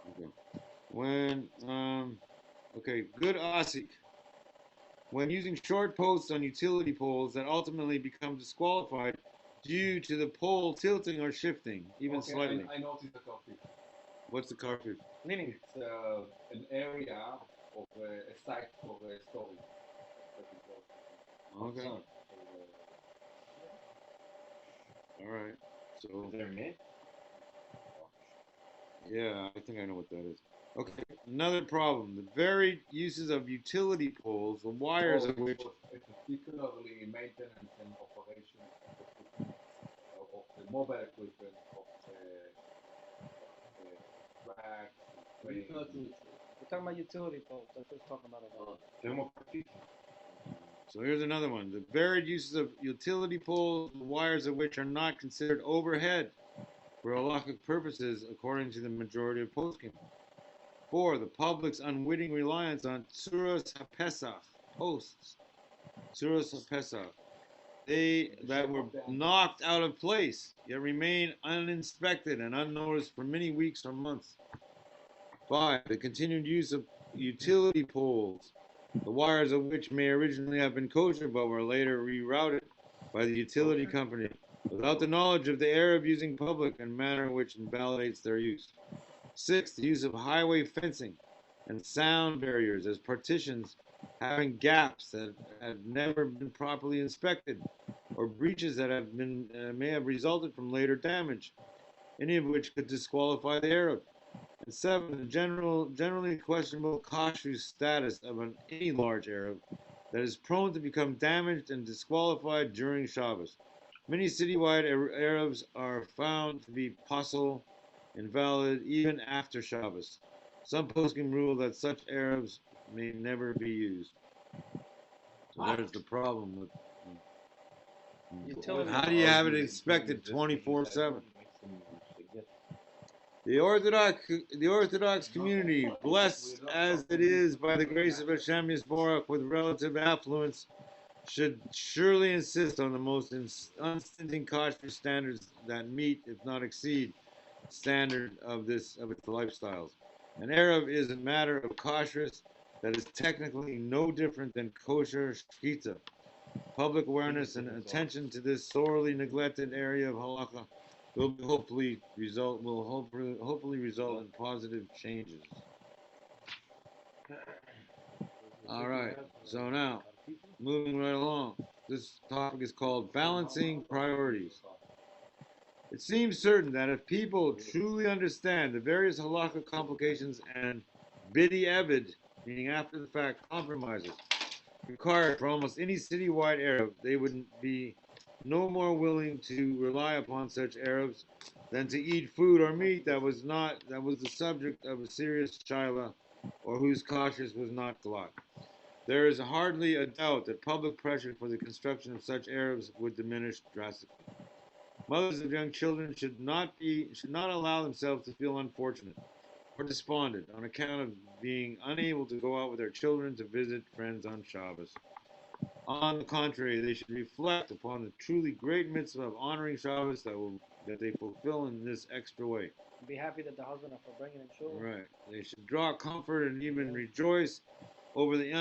okay. When good asik. When using short posts on utility poles that ultimately become disqualified due to the pole tilting or shifting, even slightly. I noticed the karfif. What's the karfif? Meaning? It's an area of a site for storage. Okay. All right. So. Is there a name? Yeah, I think I know what that is. Okay. Another problem: the varied uses of utility poles, the wires of which. Particularly maintenance and operation of the mobile equipment, of the track, train. We're talking about utility poles. That's what we're talking about. So here's another one. The varied uses of utility poles, the wires of which are not considered overhead for halakhic purposes, according to the majority of poskim. 4. The public's unwitting reliance on tzuras hapesach, posts. Tzuras hapesach. They that were knocked out of place, yet remain uninspected and unnoticed for many weeks or months. 5. The continued use of utility poles, the wires of which may originally have been kosher but were later rerouted by the utility company without the knowledge of the Arab using public and manner which invalidates their use. 6. The use of highway fencing and sound barriers as partitions having gaps that have never been properly inspected or breaches that have been may have resulted from later damage, any of which could disqualify the Arab. And 7. The generally questionable kosher status of any large Arab that is prone to become damaged and disqualified during Shabbos. Many citywide Arabs are found to be pasul, invalid, even after Shabbos. Some poskim rule that such Arabs may never be used. So there's the problem with Utility. how do you have it inspected 24/7? The Orthodox community, blessed as it is by the grace of Hashem Yisborach with relative affluence, should surely insist on the most unstinting kosher standards that meet, if not exceed, the standard of its lifestyles. An Arab is a matter of kashrus that is technically no different than kosher shkita. Public awareness and attention to this sorely neglected area of halakha will hopefully result in positive changes. All right. So now, moving right along, This topic is called Balancing Priorities. It seems certain that if people truly understand the various halakha complications and bidi evid, meaning after the fact compromises, required for almost any citywide Arab, they would be no more willing to rely upon such Arabs than to eat food or meat that was the subject of a serious shaila or whose kashrus was not galak. There is hardly a doubt that public pressure for the construction of such Arabs would diminish drastically. Mothers of young children should not allow themselves to feel unfortunate or despondent on account of being unable to go out with their children to visit friends on Shabbos. On the contrary, they should reflect upon the truly great mitzvah of honoring Shabbos that they fulfill in this extra way. Be happy that the husband are for bringing in shul. Right. They should draw comfort and even rejoice over the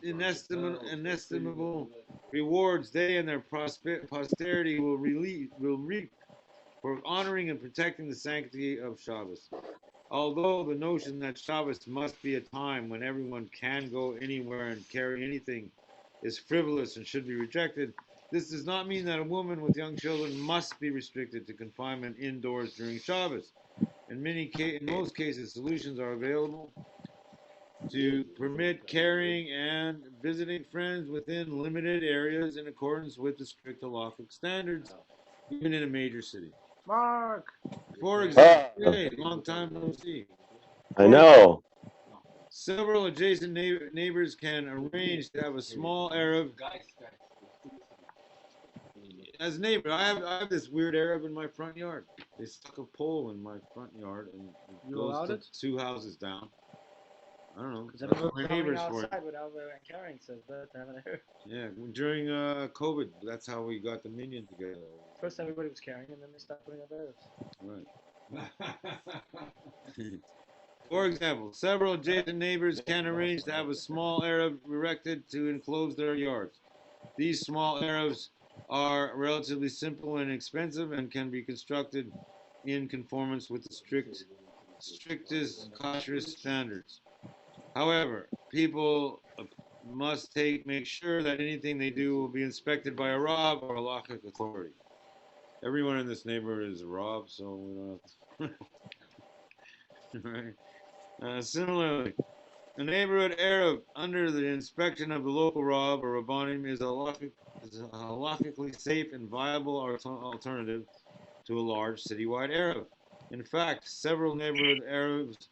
inestimable rewards they and their posterity will reap for honoring and protecting the sanctity of Shabbos. Although the notion that Shabbos must be a time when everyone can go anywhere and carry anything is frivolous and should be rejected, this does not mean that a woman with young children must be restricted to confinement indoors during Shabbos. In most cases, solutions are available to permit carrying and visiting friends within limited areas in accordance with the strict halachic standards, even in a major city. Mark! For example, hey, long time no see. I know. Several adjacent neighbors can arrange to have a small Arab. As a neighbor, I have this weird Arab in my front yard. They stuck a pole in my front yard and it goes to 2 houses down. I don't know. Because everyone's coming outside without carrying, so it's better to have an Arab. Yeah, during COVID, that's how we got the minion together. First everybody was carrying, and then they stopped putting up Arabs. Right. For example, several adjacent neighbors can arrange to have a small Arab erected to enclose their yards. These small Arabs are relatively simple and inexpensive and can be constructed in conformance with the strictest kosher standards. However, people must make sure that anything they do will be inspected by a Rav or a halachic authority. Everyone in this neighborhood is a Rav, so we don't have to. Right? Similarly, a neighborhood Arab under the inspection of the local Rav or Rabbanim is a halakhically safe and viable alternative to a large citywide Arab. In fact, several neighborhood Arabs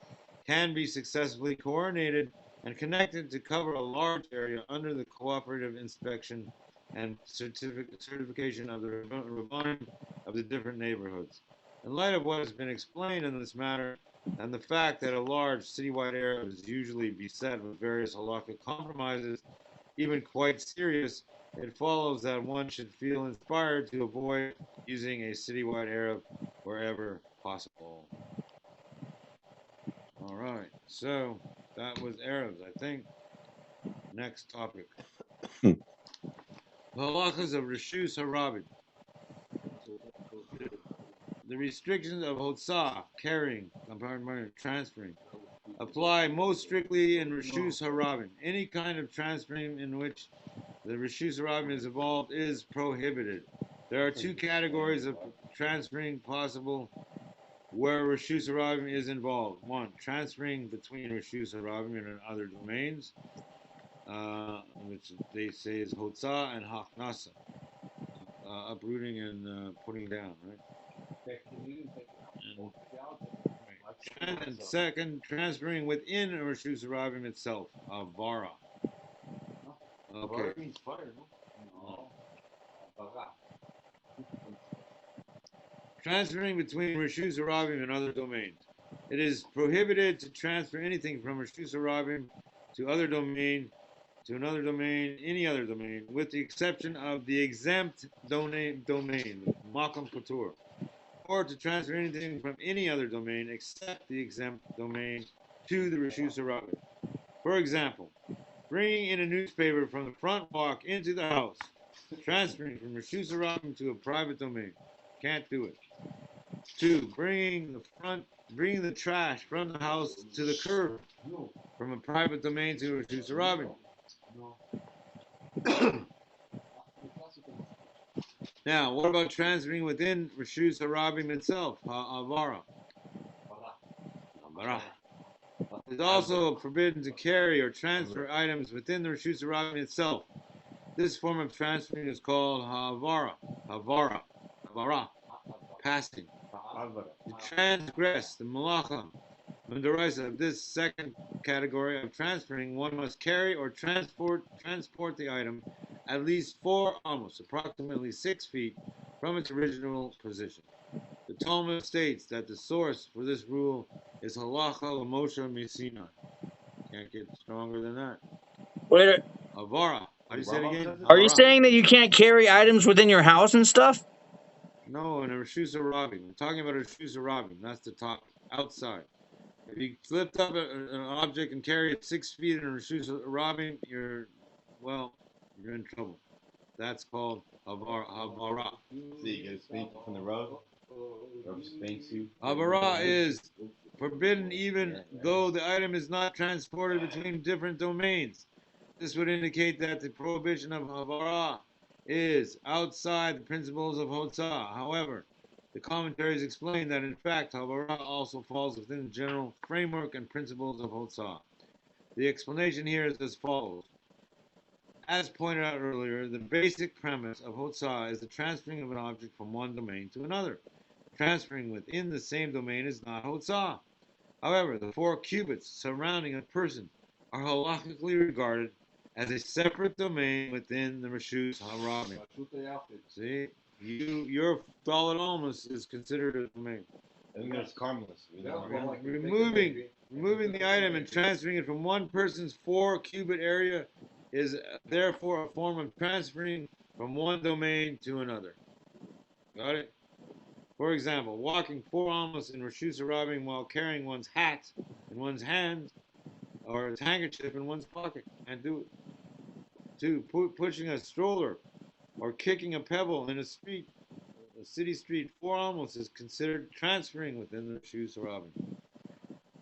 can be successfully coordinated and connected to cover a large area under the cooperative inspection and certification of the Rabbanim of the different neighborhoods. In light of what has been explained in this matter, and the fact that a large citywide area is usually beset with various halakhic compromises, even quite serious, it follows that one should feel inspired to avoid using a citywide Arab wherever possible. All right, so that was Arabs, I think. Next topic. The halachas of Reshus Harabim. The restrictions of Hotzah, carrying, transferring, apply most strictly in Reshus Harabim. Any kind of transferring in which the Reshus Harabim is involved is prohibited. There are two categories of transferring possible where Reshus Harabim is involved. One, transferring between Reshus Harabim and other domains, which they say is Hotzah and Haknasa, uprooting and putting down, right? And second, transferring within a Reshus Harabim itself, Vara. Okay. Vara means fire, no? Transferring between Reshus Harabim and other domains. It is prohibited to transfer anything from Reshus Harabim to another domain, any other domain, with the exception of the exempt domain, Makom Patur, or to transfer anything from any other domain except the exempt domain to the Reshus Harabim. For example, bringing in a newspaper from the front walk into the house, transferring from Reshus Harabim to a private domain. Can't do it. 2. Bringing the trash from the house to the curb, from a private domain to Reshus Harabim. Now, what about transferring within Rishus Harabim itself? Ha'avara. Avara. It's also forbidden to carry or transfer items within the Rishus Harabim itself. This form of transferring is called ha'avara. Havara. Passing. To transgress the malacha of this second category of transferring, one must carry or transport the item at least 4 amos, approximately 6 feet, from its original position. The Talmud states that the source for this rule is halacha l'Moshe Misina. Can't get stronger than that. Wait, Avara. How do you say it again? are you Avara. saying that you can't carry items within your house and stuff? No, in a Rishus Harabim. We're talking about a Rishus Harabim. That's the topic. Outside. If you lift up an object and carry it 6 feet in a Rishus Harabim, you're in trouble. That's called Havara. So you get a spank from the Rav. Rav spanks you. Havara is forbidden even though the item is not transported between different domains. This would indicate that the prohibition of Havara is outside the principles of Hotzah. However, the commentaries explain that in fact Havara also falls within the general framework and principles of Hotzah. The explanation here is as follows. As pointed out earlier, the basic premise of Hotzah is the transferring of an object from one domain to another. Transferring within the same domain is not Hotzah. However, the 4 cubits surrounding a person are halachically regarded as a separate domain within the Rishus Harabim. See, your Dalet Amos is considered a domain. I think that's harmless. Removing the item and transferring it from one person's 4-cubit area is therefore a form of transferring from one domain to another. Got it? For example, walking 4 amos in Rishus Harabim while carrying one's hat in one's hand or his handkerchief in one's pocket, and do it. 2, pushing a stroller or kicking a pebble in a city street 4 amos is considered transferring within the Rishus Harabim.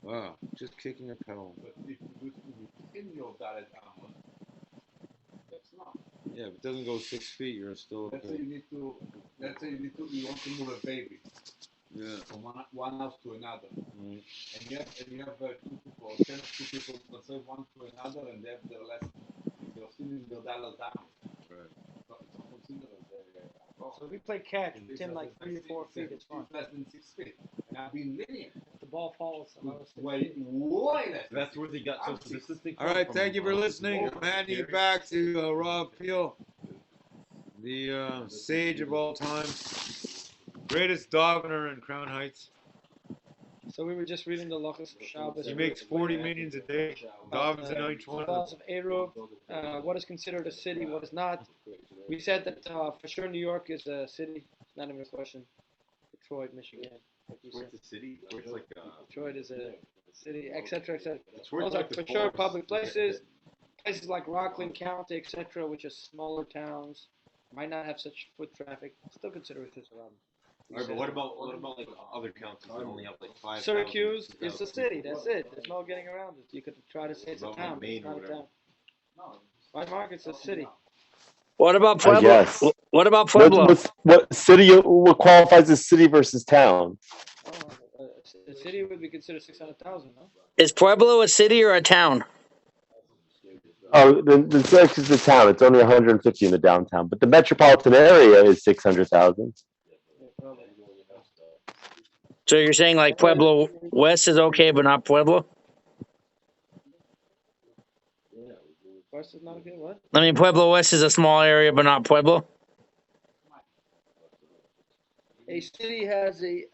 Wow, just kicking a pebble. But if you do it in your Dalet Amos, that's not. Yeah, if it doesn't go 6 feet, you're still okay. Let's say you want to move a baby. Yeah. From one house to another. Mm. And you have 2 people, 2 people that say one to another, and they have their lesson. They're still in their Dalet Amos. Right. So it's not considered as So if we play catch within like 3 or 4 feet, it's fine. less than 6 feet. And I've been lenient. If the ball falls another 6 Way feet. less. That's where they got social distancing. All right, thank you for listening. I'm handing you back to Rav Peel, the sage of all time, greatest davener in Crown Heights. So we were just reading the Lachas of Shabbos. He makes 40 millions a day. Davens in each one. Laws of Eruv, what is considered a city, what is not. We said that for sure New York is a city. It's not even a question. Detroit, Michigan. Like you said. Detroit's a city. Detroit's like Detroit is a city, etc., etc. Detroit's Those are like the for sure forest. public places. Places like Rockland County, etc., which are smaller towns, might not have such foot traffic. Still consider it as around. Alright, but what about like other counties that only have like 5,000? Syracuse is a city. That's it. There's no getting around it. You could try to say it's a About town, but it's Maine or not a whatever. town. White Market's a city. What about I Pueblo? guess. What about Pueblo? What city? What qualifies as city versus town? A city would be considered 600,000, no? Is Pueblo a city or a town? Oh, the Syracuse is the town. It's only 150 in the downtown, but the metropolitan area is 600,000. So you're saying like Pueblo West is okay, but not Pueblo? West is not okay. What? I mean, Pueblo West is a small area, but not Pueblo. A city has a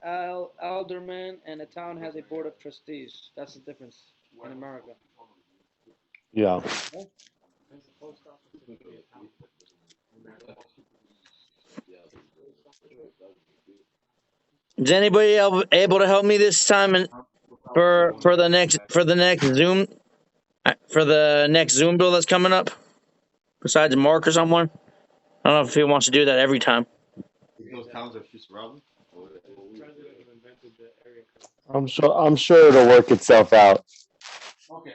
alderman, and a town has a board of trustees. That's the difference in America. Yeah. Is anybody able to help me this time for the next Zoom bill that's coming up? Besides Mark or someone, I don't know if he wants to do that every time. Those towns are just around. I'm sure it'll work itself out. Okay.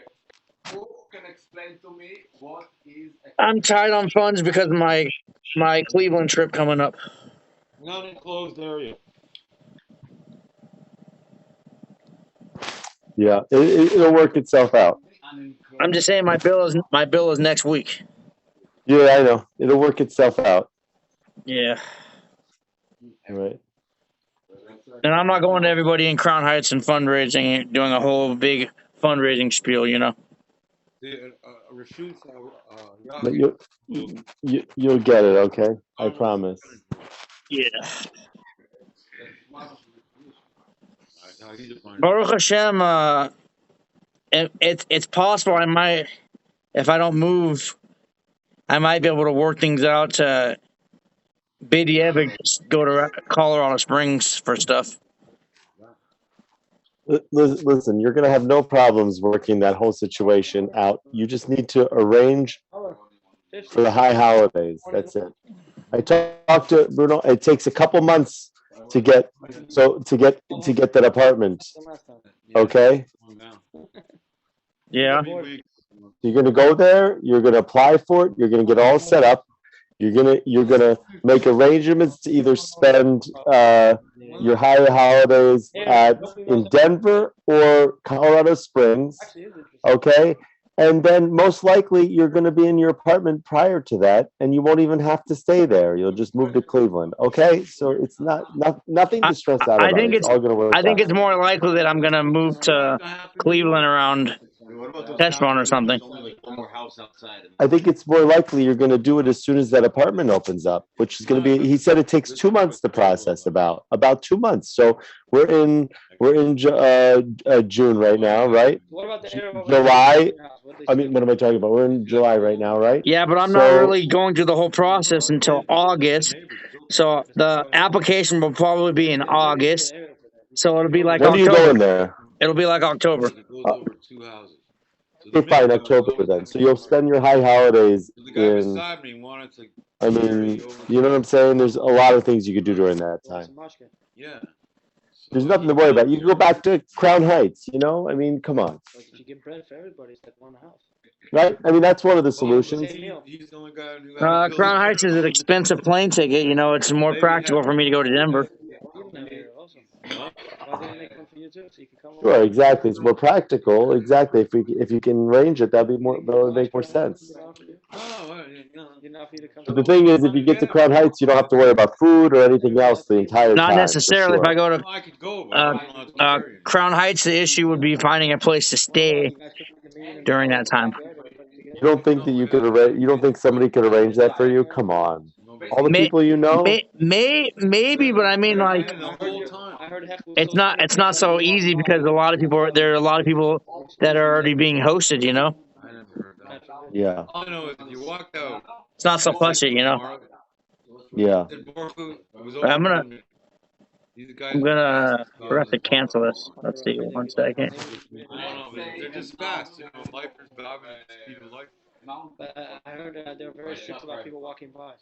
Who can explain to me what is I'm tight on funds because of my Cleveland trip coming up. Not enclosed area. Yeah, it'll work itself out. I'm just saying my bill is next week. Yeah, I know. It'll work itself out. Yeah. Right. And I'm not going to everybody in Crown Heights and fundraising, doing a whole big fundraising spiel, you know. But you'll get it, okay? I promise. Yeah. Baruch Hashem, it's possible I might, if I don't move, I might be able to work things out to Bidyev go to Colorado Springs for stuff. Listen, you're going to have no problems working that whole situation out. You just need to arrange for the high holidays. That's it. I talked to Bruno. It takes a couple months to get that apartment. Okay. Yeah. You're going to go there. You're going to apply for it. You're going to get all set up. You're gonna make arrangements to either spend your high holidays in Denver or Colorado Springs, okay? And then most likely you're going to be in your apartment prior to that, and you won't even have to stay there. You'll just move to Cleveland, okay? So it's nothing to stress out about. It's all going to work out. I think it's more likely that I'm going to move to Cleveland around Teflon or something. I think it's more likely you're going to do it as soon as that apartment opens up, which is going to be. He said it takes 2 months to process, about 2 months. So we're in June right now, right? July. I mean, what am I talking about? We're in July right now, right? Yeah, but I'm not really going through the whole process until August. So the application will probably be in August. So it'll be like when October. When do you go in there? It'll be like October. Okay, fine, October then. So you'll spend your high holidays in. I mean, you know what I'm saying? There's a lot of things you could do during that time. Yeah. There's nothing to worry about. You can go back to Crown Heights, you know? I mean, come on. Like if you get bread for everybody, it's like one house. Right? I mean, that's one of the solutions. He's the only guy who got Crown Heights is an expensive plane ticket. You know, it's more practical for me to go to Denver. Sure, exactly. It's more practical. Exactly. If you can arrange it, that would make more sense. But the thing is, if you get to Crown Heights, you don't have to worry about food or anything else the entire time. Not necessarily. Sure. If I go to Crown Heights, the issue would be finding a place to stay during that time. You don't think that you could arrange? You don't think somebody could arrange that for you? Come on. All the people you know. Maybe, but I mean, like, it's not so easy because there are a lot of people that are already being hosted. You know. I never heard that. Yeah. All I know is if you walked out. It's not so flashy, you know. Yeah. I'm gonna have to cancel this. Let's see, 1 second. They're just fast, you know. Lifers, people like. But I heard they're very strict about people walking by.